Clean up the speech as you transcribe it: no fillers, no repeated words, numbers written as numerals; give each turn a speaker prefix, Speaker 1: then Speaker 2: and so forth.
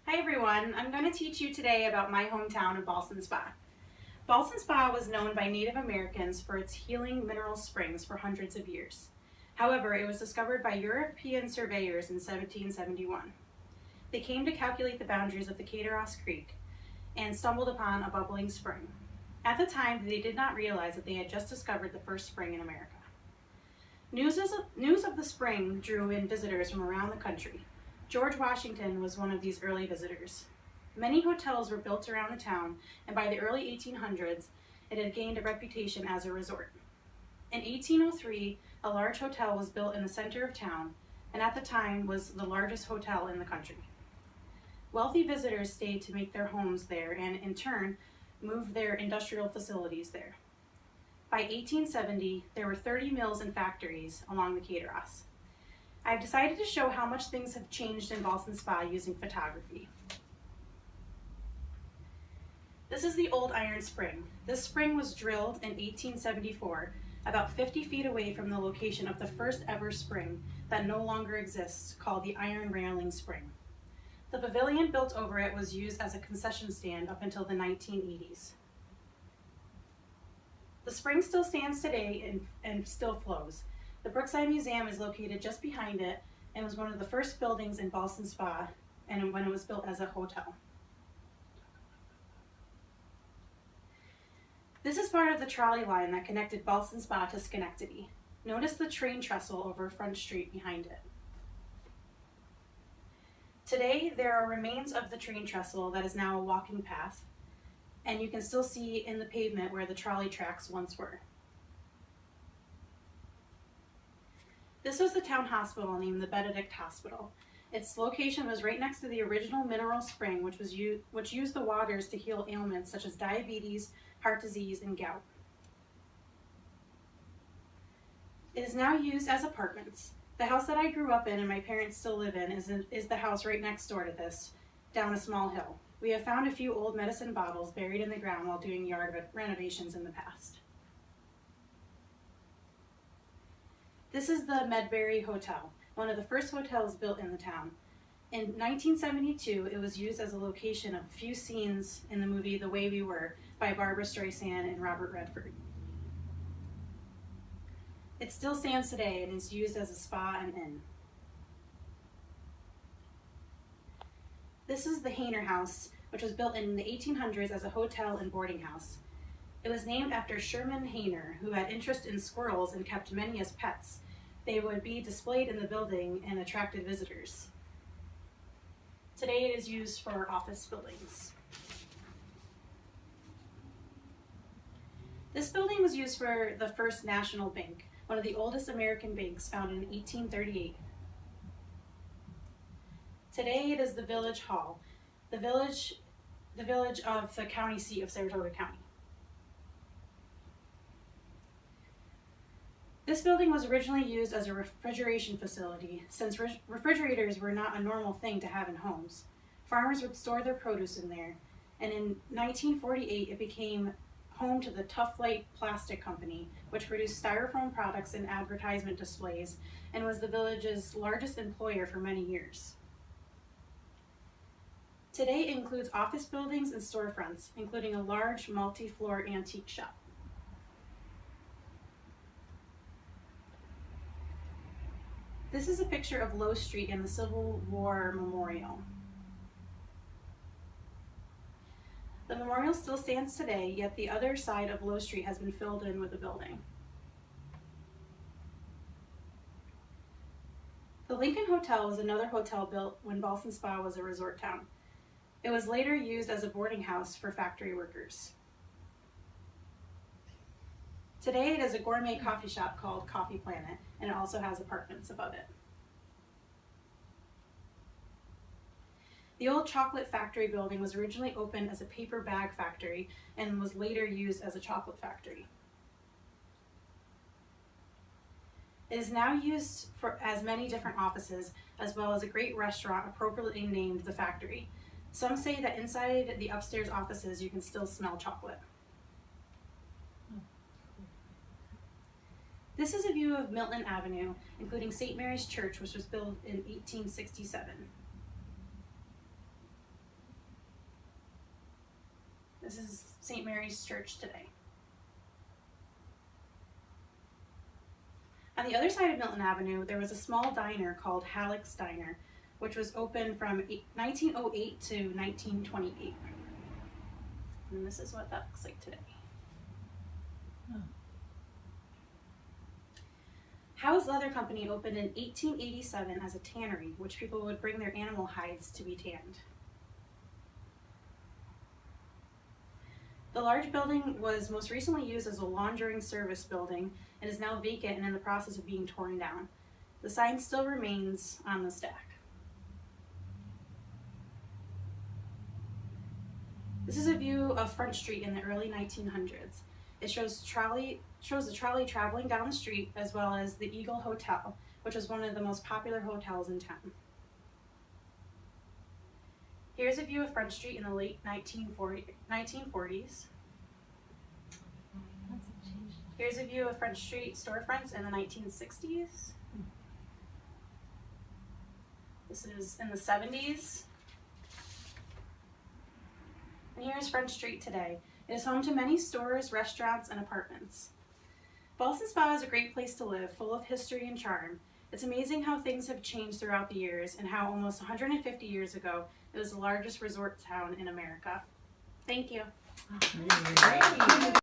Speaker 1: Hi everyone, I'm going to teach you today about my hometown of Ballston Spa. Ballston Spa was known by Native Americans for its healing mineral springs for hundreds of years. However, it was discovered by European surveyors in 1771. They came to calculate the boundaries of the Cateros Creek and stumbled upon a bubbling spring. At the time, they did not realize that they had just discovered the first spring in America. News of the spring drew in visitors from around the country. George Washington was one of these early visitors. Many hotels were built around the town, and by the early 1800s, it had gained a reputation as a resort. In 1803, a large hotel was built in the center of town, and at the time was the largest hotel in the country. Wealthy visitors stayed to make their homes there and, in turn, moved their industrial facilities there. By 1870, there were 30 mills and factories along the Cateros. I've decided to show how much things have changed in Ballston Spa using photography. This is the old iron spring. This spring was drilled in 1874, about 50 feet away from the location of the first ever spring that no longer exists, called the Iron Railing Spring. The pavilion built over it was used as a concession stand up until the 1980s. The spring still stands today and still flows. The Brookside Museum is located just behind it and was one of the first buildings in Ballston Spa and when it was built as a hotel. This is part of the trolley line that connected Ballston Spa to Schenectady. Notice the train trestle over Front Street behind it. Today, there are remains of the train trestle that is now a walking path, and you can still see in the pavement where the trolley tracks once were. This was the town hospital named the Benedict Hospital. Its location was right next to the original mineral spring, which used the waters to heal ailments such as diabetes, heart disease, and gout. It is now used as apartments. The house that I grew up in and my parents still live in is the house right next door to this, down a small hill. We have found a few old medicine bottles buried in the ground while doing yard renovations in the past. This is the Medbury Hotel, one of the first hotels built in the town. In 1972, it was used as a location of a few scenes in the movie The Way We Were by Barbra Streisand and Robert Redford. It still stands today and is used as a spa and inn. This is the Hayner House, which was built in the 1800s as a hotel and boarding house. It was named after Sherman Hayner, who had interest in squirrels and kept many as pets. They would be displayed in the building and attracted visitors. Today it is used for office buildings. This building was used for the First National Bank, one of the oldest American banks, founded in 1838. Today it is the Village Hall, the village of the county seat of Saratoga County. This building was originally used as a refrigeration facility, since refrigerators were not a normal thing to have in homes. Farmers would store their produce in there, and in 1948 it became home to the Tough Light Plastic Company, which produced styrofoam products and advertisement displays, and was the village's largest employer for many years. Today it includes office buildings and storefronts, including a large multi-floor antique shop. This is a picture of Low Street and the Civil War Memorial. The memorial still stands today, yet the other side of Low Street has been filled in with a building. The Lincoln Hotel was another hotel built when Ballston Spa was a resort town. It was later used as a boarding house for factory workers. Today it is a gourmet coffee shop called Coffee Planet, and it also has apartments above it. The old chocolate factory building was originally opened as a paper bag factory and was later used as a chocolate factory. It is now used as many different offices, as well as a great restaurant appropriately named The Factory. Some say that inside the upstairs offices you can still smell chocolate. This is a view of Milton Avenue, including St. Mary's Church, which was built in 1867. This is St. Mary's Church today. On the other side of Milton Avenue, there was a small diner called Halleck's Diner, which was open from 1908 to 1928. And this is what that looks like today.
Speaker 2: Oh.
Speaker 1: Howe's Leather Company opened in 1887 as a tannery, which people would bring their animal hides to be tanned. The large building was most recently used as a laundering service building and is now vacant and in the process of being torn down. The sign still remains on the stack. This is a view of Front Street in the early 1900s. It shows the trolley traveling down the street, as well as the Eagle Hotel, which was one of the most popular hotels in town. Here's a view of Front Street in the late 1940s. Here's a view of Front Street storefronts in the 1960s. This is in the 70s. And here's Front Street today. It is home to many stores, restaurants, and apartments. Ballston Spa is a great place to live, full of history and charm. It's amazing how things have changed throughout the years and how almost 150 years ago, it was the largest resort town in America. Thank you.